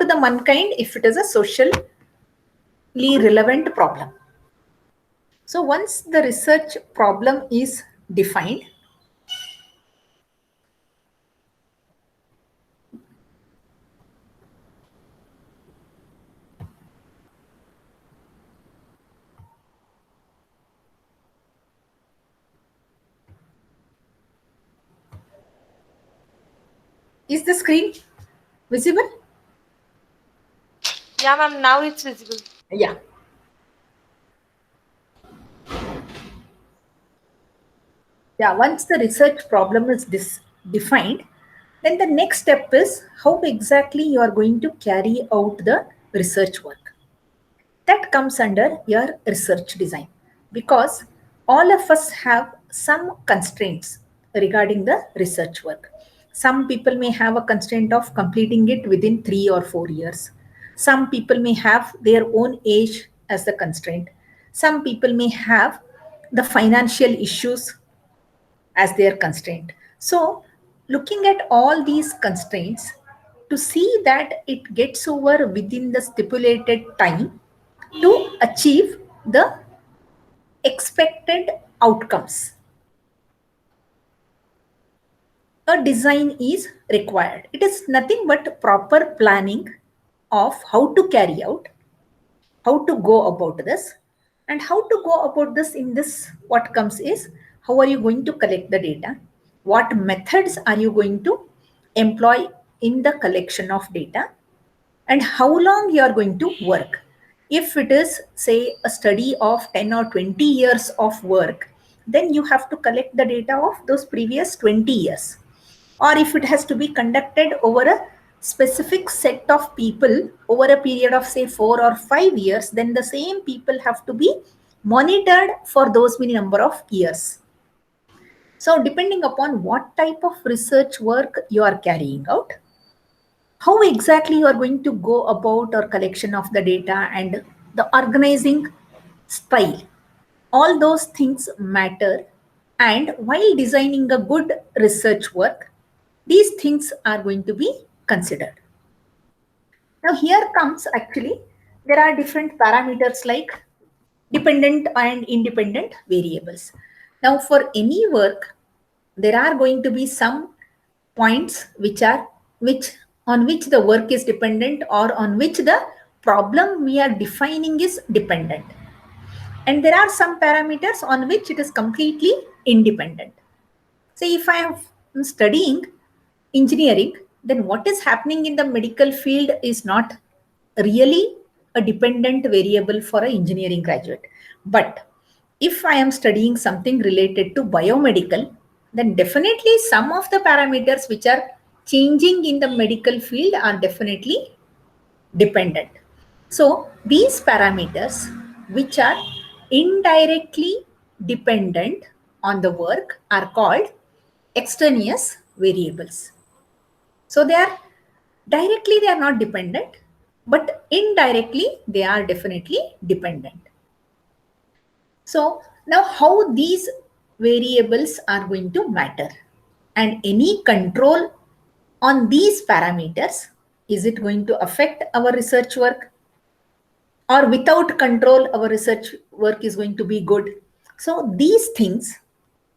to the mankind if it is a socially relevant problem. So once the research problem is defined, is the screen visible? Yeah, ma'am, now it's visible. Yeah. Yeah, once the research problem is defined, then the next step is how exactly you are going to carry out the research work. That comes under your research design, because all of us have some constraints regarding the research work. Some people may have a constraint of completing it within 3 or 4 years. Some people may have their own age as the constraint. Some people may have the financial issues as their constraint. So, looking at all these constraints to see that it gets over within the stipulated time to achieve the expected outcomes, a design is required. It is nothing but proper planning of how to carry out, how to go about this, and how to go about this. In this, what comes is how are you going to collect the data, what methods are you going to employ in the collection of data, and how long you are going to work. If it is, say, a study of 10 or 20 years of work, then you have to collect the data of those previous 20 years. Or if it has to be conducted over a specific set of people over a period of, say, 4 or 5 years, then the same people have to be monitored for those many number of years. So depending upon what type of research work you are carrying out, how exactly you are going to go about or collection of the data and the organizing style, all those things matter. And while designing a good research work, these things are going to be considered. Now here comes, actually there are different parameters like dependent and independent variables. Now for any work, there are going to be some points which on which the work is dependent, or on which the problem we are defining is dependent, and there are some parameters on which it is completely independent. Say if I am studying engineering, then what is happening in the medical field is not really a dependent variable for an engineering graduate. But if I am studying something related to biomedical, then definitely some of the parameters which are changing in the medical field are definitely dependent. So these parameters which are indirectly dependent on the work are called extraneous variables. So they are not dependent, but indirectly they are definitely dependent. So now how these variables are going to matter, and any control on these parameters, is it going to affect our research work, or without control our research work is going to be good? So these things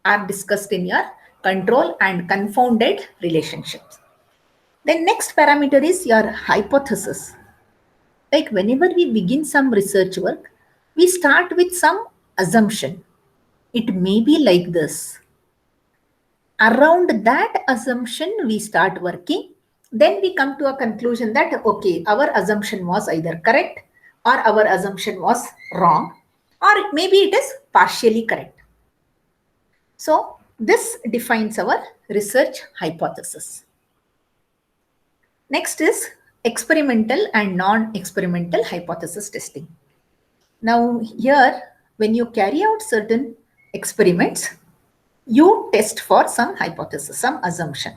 are discussed in your control and confounded relationships. The next parameter is your hypothesis. Like whenever we begin some research work, we start with some assumption. It may be like this. Around that assumption, we start working. Then we come to a conclusion that, okay, our assumption was either correct or our assumption was wrong, or maybe it is partially correct. So this defines our research hypothesis. Next is experimental and non-experimental hypothesis testing. Now here, when you carry out certain experiments, you test for some hypothesis, some assumption.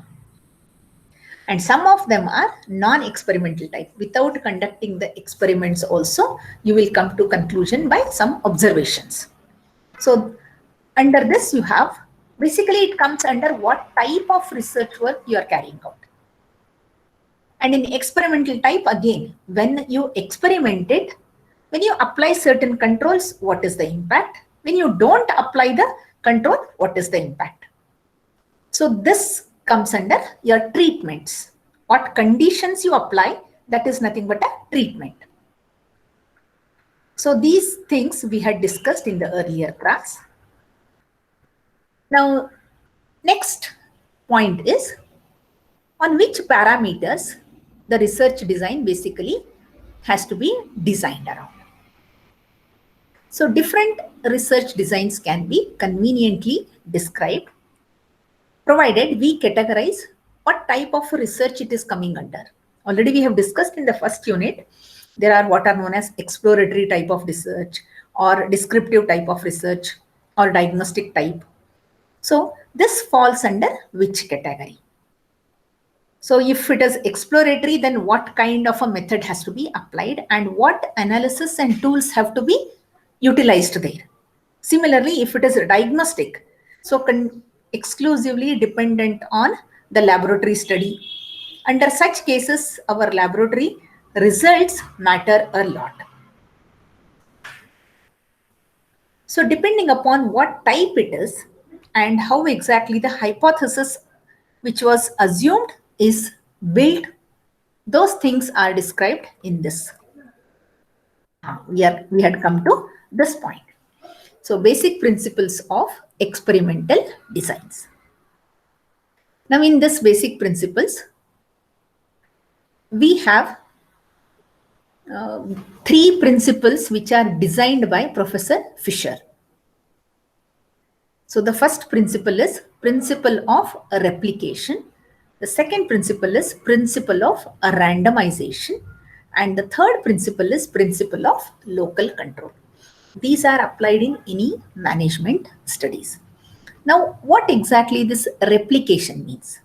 And some of them are non-experimental type. Without conducting the experiments also, you will come to conclusion by some observations. So under this you have, basically it comes under what type of research work you are carrying out. And in experimental type, again, when you experiment it, when you apply certain controls, what is the impact? When you don't apply the control, what is the impact? So this comes under your treatments. What conditions you apply, that is nothing but a treatment. So these things we had discussed in the earlier class. Now, next point is on which parameters the research design basically has to be designed around. So different research designs can be conveniently described, provided we categorize what type of research it is coming under. Already we have discussed in the first unit, there are what are known as exploratory type of research or descriptive type of research or diagnostic type. So this falls under which category? So if it is exploratory, then what kind of a method has to be applied and what analysis and tools have to be utilized there. Similarly, if it is a diagnostic, so exclusively dependent on the laboratory study. Under such cases, our laboratory results matter a lot. So depending upon what type it is and how exactly the hypothesis which was assumed is built, those things are described in this. We had come to this point. So basic principles of experimental designs. Now in this basic principles, we have three principles which are designed by Professor Fisher. So the first principle is principle of replication. The second principle is principle of randomization. And the third principle is principle of local control. These are applied in any management studies. Now, what exactly this replication means?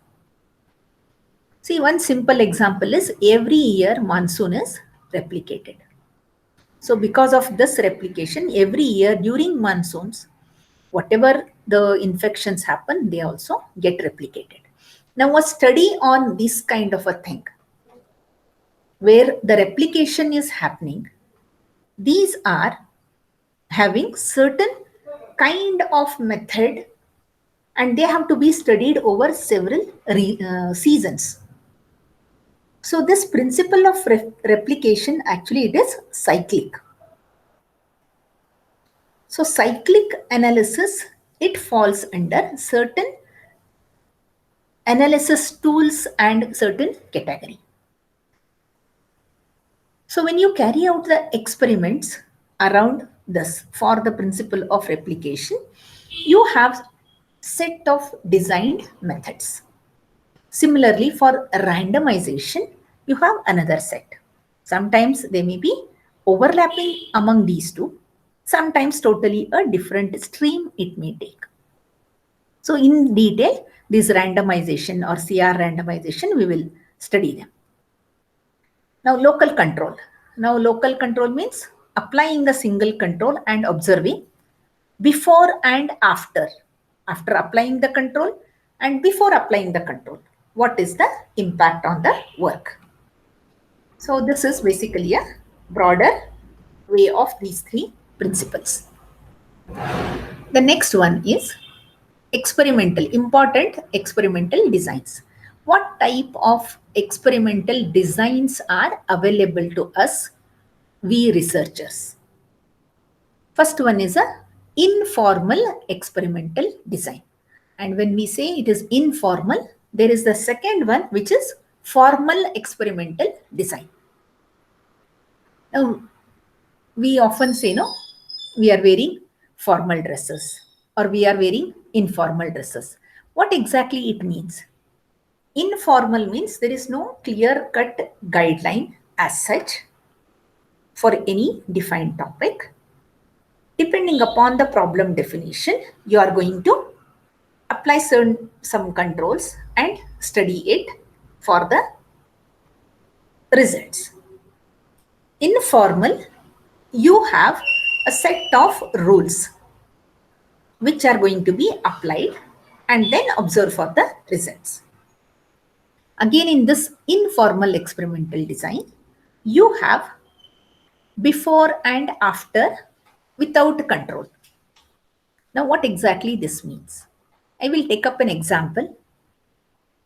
See, one simple example is every year monsoon is replicated. So because of this replication, every year during monsoons, whatever the infections happen, they also get replicated. Now, a study on this kind of a thing, where the replication is happening, these are having certain kind of method and they have to be studied over several seasons. So this principle of replication, actually it is cyclic. So cyclic analysis, it falls under certain analysis tools and certain category. So when you carry out the experiments around this for the principle of replication, you have set of designed methods. Similarly, for randomization, you have another set. Sometimes they may be overlapping among these two. Sometimes totally a different stream it may take. So in detail, this randomization or CR randomization, we will study them. Now local control. Now local control means applying a single control and observing before and after. After applying the control and before applying the control, what is the impact on the work? So this is basically a broader way of these three principles. The next one is important experimental designs. What type of experimental designs are available to us, we researchers? First one is a informal experimental design. And when we say it is informal, there is the second one, which is formal experimental design. Now, we often say, no, we are wearing formal dresses or we are wearing informal dresses. What exactly it means? Informal means there is no clear-cut guideline as such for any defined topic. Depending upon the problem definition, you are going to apply some controls and study it for the results. Informal, you have a set of rules which are going to be applied and then observe for the results. Again, in this informal experimental design, you have before and after without control. Now, what exactly this means? I will take up an example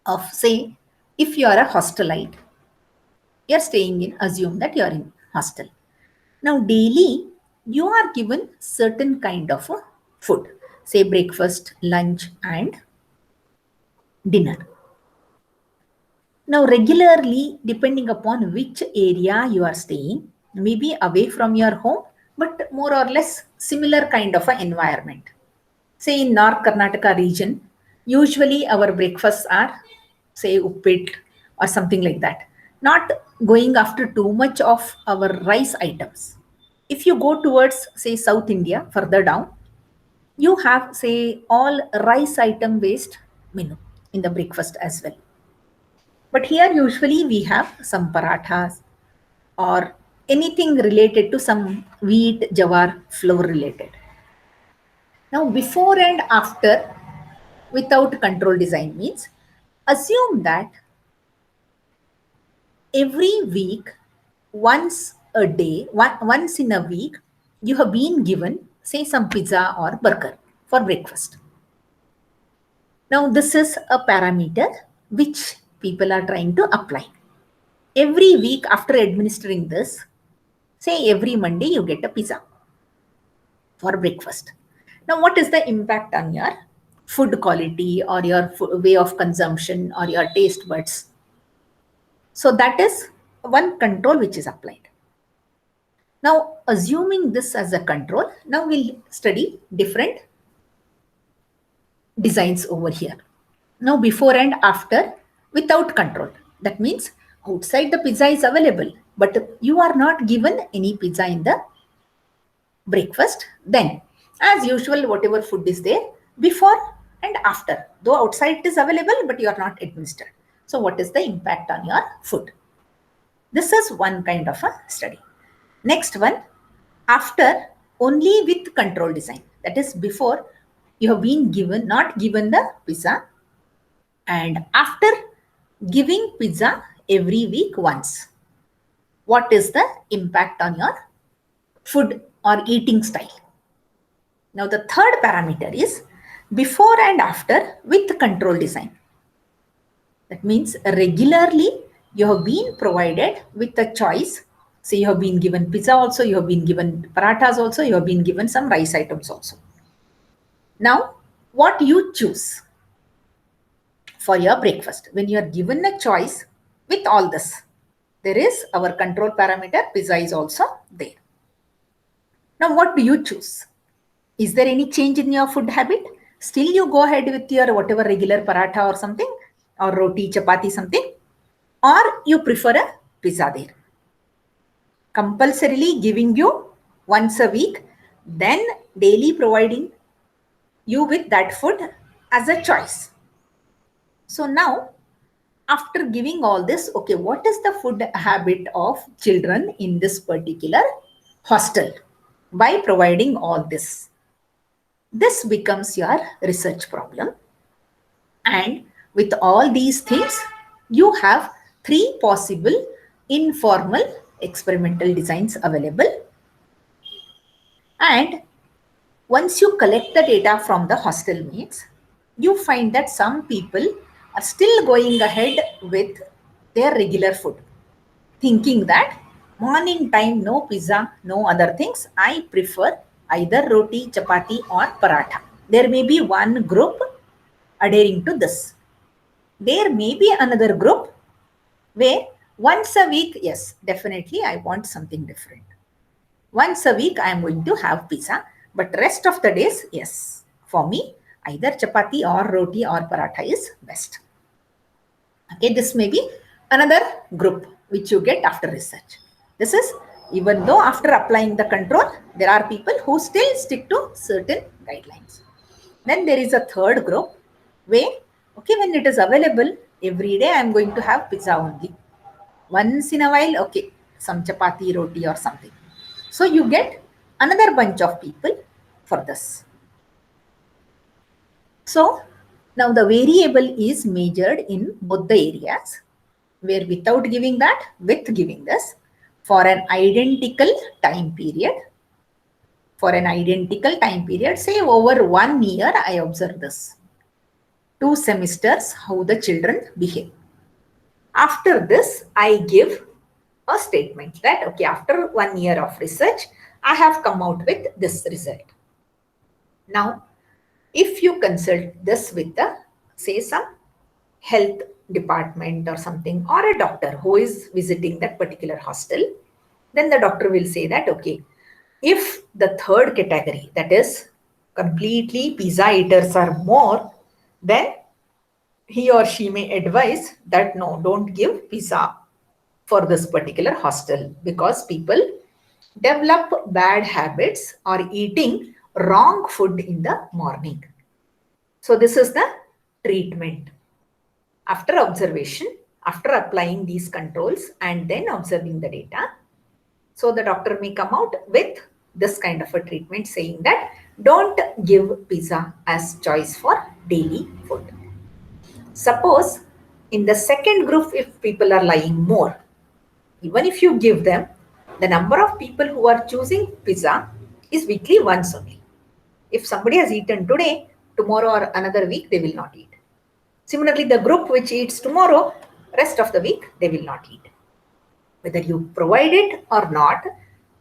of, say, if you are a hostelite, you are staying in, assume that you are in hostel. Now, daily you are given certain kind of a food, say breakfast, lunch, and dinner. Now, regularly, depending upon which area you are staying, maybe away from your home, but more or less similar kind of an environment. Say in North Karnataka region, usually our breakfasts are, say, uppit or something like that. Not going after too much of our rice items. If you go towards, say, South India, further down, you have, say, all rice item based menu in the breakfast as well. But here usually we have some parathas or anything related to some wheat, jawar, flour related. Now, before and after without control design means, assume that every week, once a day, once in a week, you have been given, say, some pizza or burger for breakfast. Now, this is a parameter which people are trying to apply. Every week after administering this, say every Monday you get a pizza for breakfast. Now, what is the impact on your food quality or your way of consumption or your taste buds? So, that is one control which is applied. Now, assuming this as a control, now we'll study different designs over here. Now, before and after without control. That means outside the pizza is available, but you are not given any pizza in the breakfast. Then, as usual, whatever food is there before and after, though outside it is available, but you are not administered. So, what is the impact on your food? This is one kind of a study. Next one, after only with control design. That is, before you have been given, not given the pizza, and after giving pizza every week once. What is the impact on your food or eating style? Now, the third parameter is before and after with control design. That means regularly you have been provided with a choice. Say you have been given pizza also, you have been given parathas also, you have been given some rice items also. Now, what you choose for your breakfast? When you are given a choice with all this, there is our control parameter, pizza is also there. Now, what do you choose? Is there any change in your food habit? Still you go ahead with your whatever regular paratha or something, or roti, chapati, something, or you prefer a pizza there? Compulsorily giving you once a week, then daily providing you with that food as a choice. So now, after giving all this, okay, what is the food habit of children in this particular hostel? By providing all this, this becomes your research problem. And with all these things, you have three possible informal experimental designs available. And once you collect the data from the hostel mates, you find that some people are still going ahead with their regular food, thinking that morning time, no pizza, no other things. I prefer either roti, chapati, or paratha. There may be one group adhering to this. There may be another group where once a week, yes, definitely I want something different. Once a week, I am going to have pizza, but rest of the days, yes, for me, either chapati or roti or paratha is best. Okay, this may be another group which you get after research. This is, even though after applying the control, there are people who still stick to certain guidelines. Then there is a third group where, okay, when it is available, every day I am going to have pizza only. Once in a while, okay, some chapati, roti or something. So you get another bunch of people for this. So Now the variable is measured in both the areas, where without giving that, with giving this, for an identical time period. For an identical time period, say over 1 year, I observe this. 2 semesters, how the children behave. After this, I give a statement that, okay, after 1 year of research, I have come out with this result. Now, if you consult this with the, say, some health department or something, or a doctor who is visiting that particular hostel, then the doctor will say that, okay, if the third category, that is completely pizza eaters are more, then he or she may advise that no, don't give pizza for this particular hostel, because people develop bad habits or eating wrong food in the morning. So this is the treatment. After observation, after applying these controls and then observing the data, so the doctor may come out with this kind of a treatment saying that don't give pizza as choice for daily food. Suppose in the second group, if people are lying more, even if you give them, the number of people who are choosing pizza is weekly once only. If somebody has eaten today, tomorrow or another week, they will not eat. Similarly, the group which eats tomorrow, rest of the week, they will not eat. Whether you provide it or not,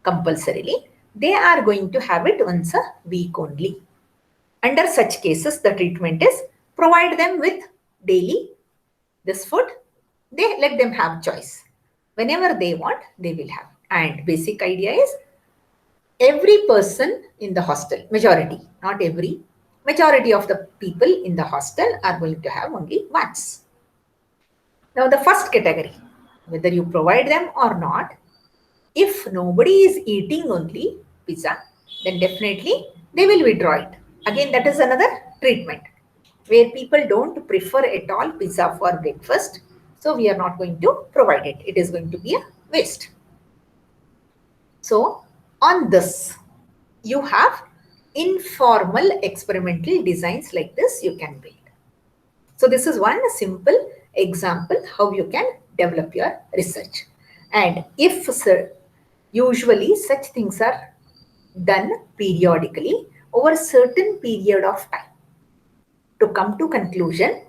compulsorily, they are going to have it once a week only. Under such cases, the treatment is provide them with daily this food. They let them have choice. Whenever they want, they will have. And basic idea is every person in the hostel, majority, not every, majority of the people in the hostel are going to have only once. Now the first category, whether you provide them or not, if nobody is eating only pizza, then definitely they will withdraw it. Again, that is another treatment where people don't prefer at all pizza for breakfast. So we are not going to provide it. It is going to be a waste. So on this, you have informal experimental designs like this you can build. So this is one simple example how you can develop your research. And if usually such things are done periodically over a certain period of time. To come to conclusion,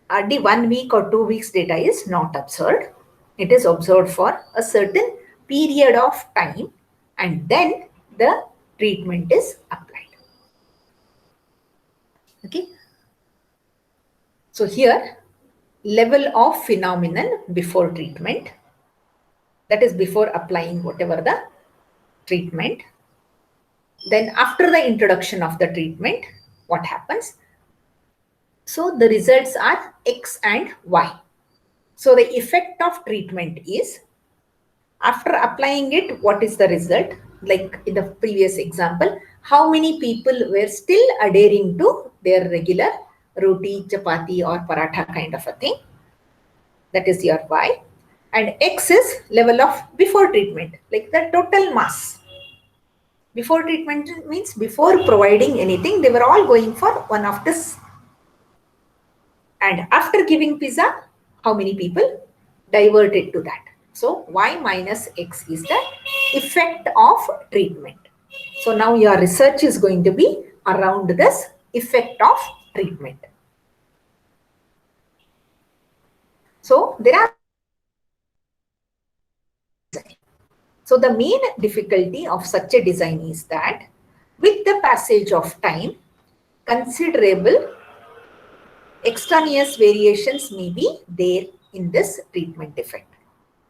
the 1 week or 2 weeks data is not observed. It is observed for a certain period of time and then the treatment is applied. Okay. So here, level of phenomenon before treatment, that is before applying whatever the treatment. Then after the introduction of the treatment, what happens? So the results are X and Y. So the effect of treatment is, after applying it, what is the result? Like in the previous example, how many people were still adhering to their regular roti, chapati or paratha kind of a thing? That is your Y. And X is level of before treatment, like the total mass. Before treatment means before providing anything, they were all going for one of this. And after giving pizza, how many people diverted to that? So Y minus X is the effect of treatment. So now your research is going to be around this effect of treatment. So there are. So the main difficulty of such a design is that with the passage of time, considerable extraneous variations may be there in this treatment effect.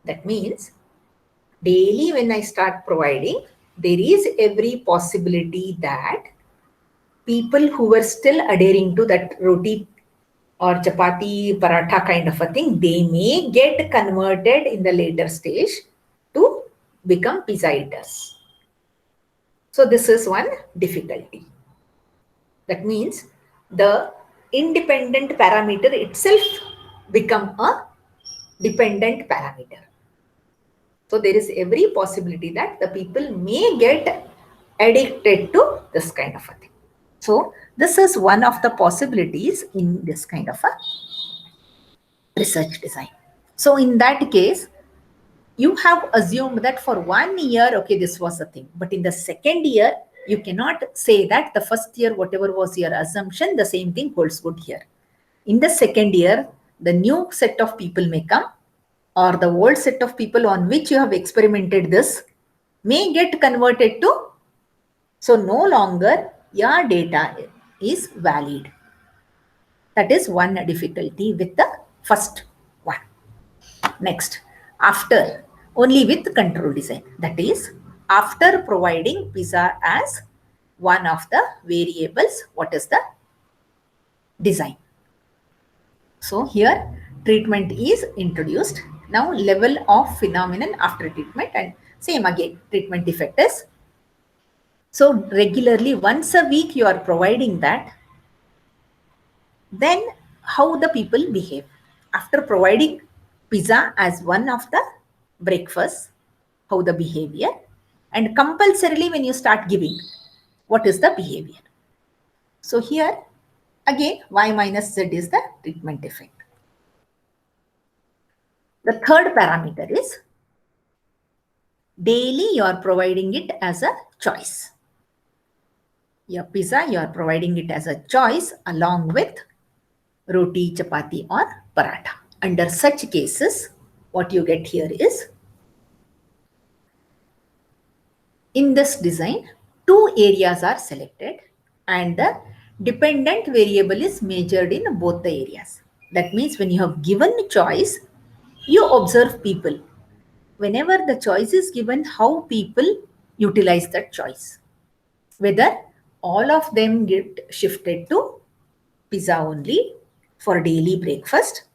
That means daily when I start providing, there is every possibility that people who were still adhering to that roti or chapati, paratha kind of a thing, they may get converted in the later stage to become pizza eaters. So this is one difficulty. That means the independent parameter itself become a dependent parameter. So there is every possibility that the people may get addicted to this kind of a thing. So this is one of the possibilities in this kind of a research design. So in that case, you have assumed that for 1 year, okay, this was a thing. But in the second year, you cannot say that the first year, whatever was your assumption, the same thing holds good here. In the second year, the new set of people may come, or the old set of people on which you have experimented this may get converted to, so no longer your data is valid. That is one difficulty with the first one. Next, after, only with control design, that is after providing pizza as one of the variables, what is the design. So here treatment is introduced. Now level of phenomenon after treatment, and same again, treatment effect is. So regularly once a week you are providing that. Then how the people behave after providing pizza as one of the breakfast, how the behavior, and compulsorily when you start giving, what is the behavior. So here again y minus z is the treatment effect. The third parameter is daily you are providing it as a choice. Your pizza you are providing it as a choice along with roti, chapati or paratha. Under such cases, what you get here is, in this design, two areas are selected and the dependent variable is measured in both the areas. That means when you have given choice, you observe people. Whenever the choice is given, how people utilize that choice. Whether all of them get shifted to pizza only for daily breakfast,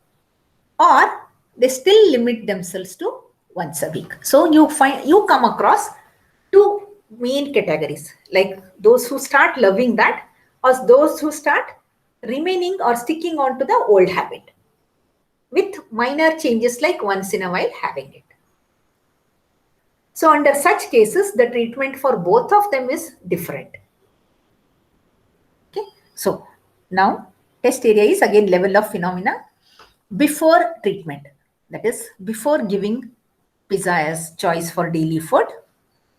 or they still limit themselves to once a week. So you come across two main categories, like those who start loving that, or those who start remaining or sticking on to the old habit with minor changes like once in a while having it. So under such cases, the treatment for both of them is different. Okay, so now test area is again level of phenomena before treatment, that is before giving pizza as choice for daily food.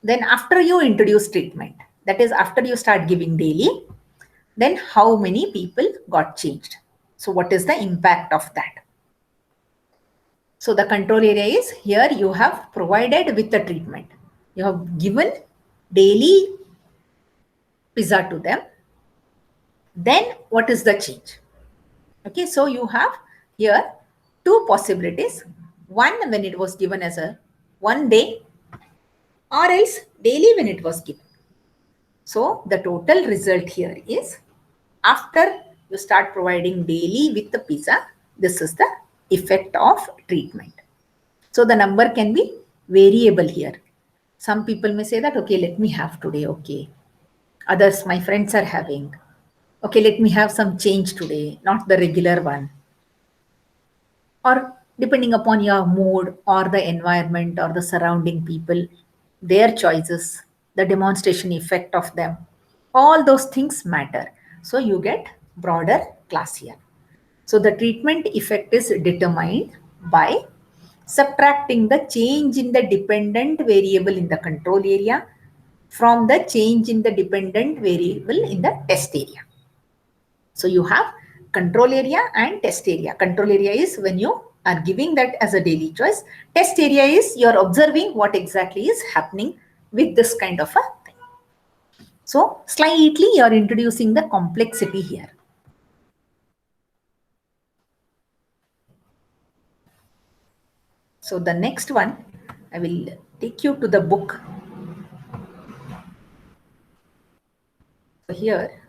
Then after you introduce treatment, that is after you start giving daily, then how many people got changed. So what is the impact of that? So the control area is, here you have provided with the treatment. You have given daily pizza to them. Then what is the change? Okay, so you have here two possibilities. One, when it was given as a one day, or else daily when it was given. So the total result here is, after you start providing daily with the pizza, this is the effect of treatment. So the number can be variable here. Some people may say that, okay, let me have today, okay. Others, my friends are having, okay, let me have some change today, not the regular one. Or depending upon your mood or the environment or the surrounding people, their choices, the demonstration effect of them, all those things matter. So you get broader class here. So the treatment effect is determined by subtracting the change in the dependent variable in the control area from the change in the dependent variable in the test area. So you have control area and test area. Control area is when you are giving that as a daily choice. Test area is you're observing what exactly is happening with this kind of a thing. So slightly you're introducing the complexity here. So the next one, I will take you to the book. So here,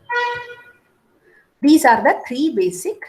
these are the three basic